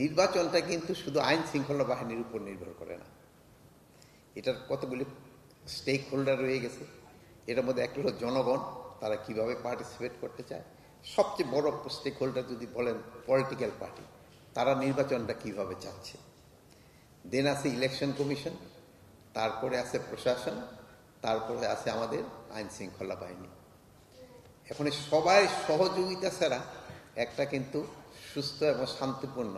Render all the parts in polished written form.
নির্বাচনটা কিন্তু শুধু আইন শৃঙ্খলা বাহিনীর উপর নির্ভর করে না, এটার কতগুলি স্টেক হোল্ডার রয়ে গেছে। এটার মধ্যে একটা হলো জনগণ, তারা কিভাবে পার্টিসিপেট করতে চায়। সবচেয়ে বড় স্টেক হোল্ডার যদি বলেন পলিটিক্যাল পার্টি, তারা নির্বাচনটা কিভাবে চাচ্ছে। দেন আছে ইলেকশন কমিশন, তারপরে আছে প্রশাসন, তারপরে আছে আমাদের আইন শৃঙ্খলা বাহিনী। এখন সবাই সহযোগিতা ছাড়া একটা কিন্তু সুস্থ এবং শান্তিপূর্ণ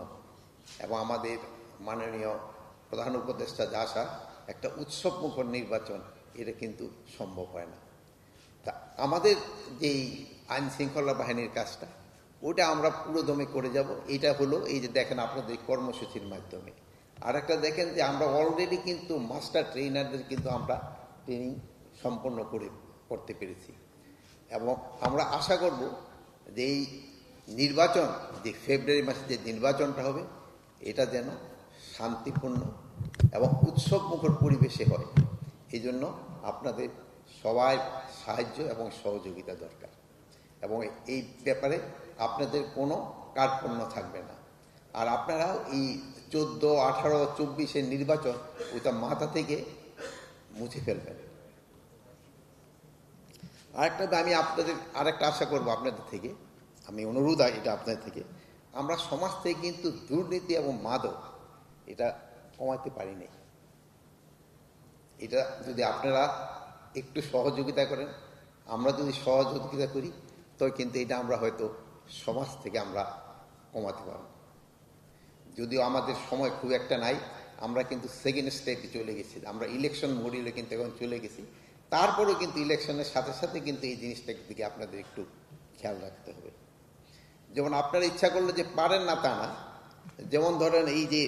এবং আমাদের মাননীয় প্রধান উপদেষ্টা যা আসা একটা উৎসবমুখর নির্বাচন, এটা কিন্তু সম্ভব হয় না। তা আমাদের যেই আইন শৃঙ্খলা বাহিনীর কাজটা, ওটা আমরা পুরোদমে করে যাব। এটা হলো এই যে দেখেন আপনাদের কর্মসূচির মাধ্যমে। আর একটা দেখেন যে আমরা অলরেডি কিন্তু মাস্টার ট্রেনারদের কিন্তু আমরা ট্রেনিং সম্পন্ন করতে পেরেছি, এবং আমরা আশা করব যে এই নির্বাচন, যে ফেব্রুয়ারি মাসে যে নির্বাচনটা হবে, এটা যেন শান্তিপূর্ণ এবং উৎসবমুখর পরিবেশে হয়। এই জন্য আপনাদের সবাই সাহায্য এবং সহযোগিতা দরকার, এবং এই ব্যাপারে আপনাদের কোনো কার্পণ্য থাকবে না। আর আপনারা এই 14, 18, 24 নির্বাচন ওইটা মাথা থেকে মুছে ফেলবেন। আরেকটা আমি আপনাদের আরেকটা আশা করব আপনাদের থেকে, আমি অনুরোধ এটা আপনাদের থেকে, আমরা সমাজ থেকে কিন্তু দুর্নীতি এবং মাদক এটা কমাতে পারি নাই। এটা যদি আপনারা একটু সহযোগিতা করেন, আমরা যদি সহযোগিতা করি, তো কিন্তু এটা আমরা হয়তো সমাজ থেকে আমরা কমাতে পারব। যদিও আমাদের সময় খুব একটা নাই, আমরা কিন্তু সেকেন্ড স্টেপে চলে গেছি, আমরা ইলেকশন মডিউলে কিন্তু এখন চলে গেছি। তারপরেও কিন্তু ইলেকশনের সাথে সাথে কিন্তু এই জিনিসটার দিকে আপনাদের একটু খেয়াল রাখতে হবে। যেমন আপনারা ইচ্ছা করলে যে পারেন না তা না, যেমন ধরেন এই যে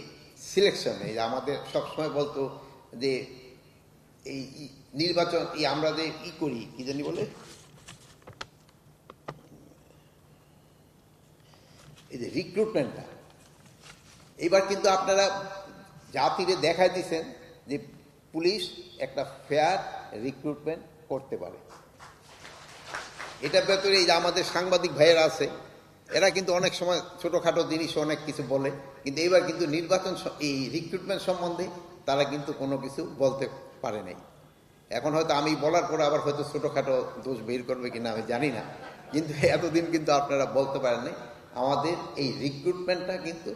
সিলেকশন, এই যে আমাদের সবসময় বলতো যে এই নির্বাচন আমরা যে করি, কি জানি বলে, এই যে রিক্রুটমেন্টটা, এবার কিন্তু আপনারা জাতিরে দেখাই দিচ্ছেন যে পুলিশ একটা ফেয়ার রিক্রুটমেন্ট করতে পারে। এটার ভেতরে এই যে আমাদের সাংবাদিক ভাইয়েরা আছে, এরা কিন্তু অনেক সময় ছোটোখাটো জিনিস অনেক কিছু বলে, কিন্তু এবার কিন্তু নির্বাচন এই রিক্রুটমেন্ট সম্বন্ধে তারা কিন্তু কোনো কিছু বলতে পারে নাই। এখন হয়তো আমি বলার পরে আবার হয়তো ছোটোখাটো দোষ বের করবে কিনা আমি জানি না, কিন্তু এতদিন কিন্তু আপনারা বলতে পারেন নাই। আমাদের এই রিক্রুটমেন্টটা কিন্তু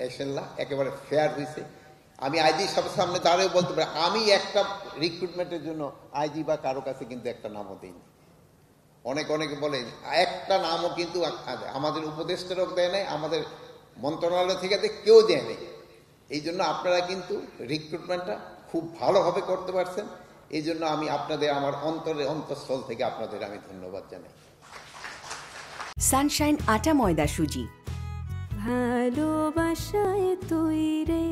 ইনশাআল্লাহ একেবারে ফেয়ার হয়েছে। আমি আইজি সবার সামনে দাঁড়িয়ে বলতে পারি, আমি একটা রিক্রুটমেন্টের জন্য আইজি বা কারো কাছে কিন্তু একটা নামও দিইনি। অনেকে বলে একটা নামও কিন্তু আমাদের উপদেষ্টারও দেয় নাই, আমাদের মন্ত্রণালয় থেকে কেউ দেয় নাই। এই জন্য আপনারা কিন্তু রিক্রুটমেন্টটা খুব ভালোভাবে করতে পারছেন। এই জন্য আমি আপনাদের আমার অন্তঃস্থল থেকে আপনাদের আমি ধন্যবাদ জানাই। সানশাইন আটা ময়দা সুজি, ভালোবাসায় তৈরি।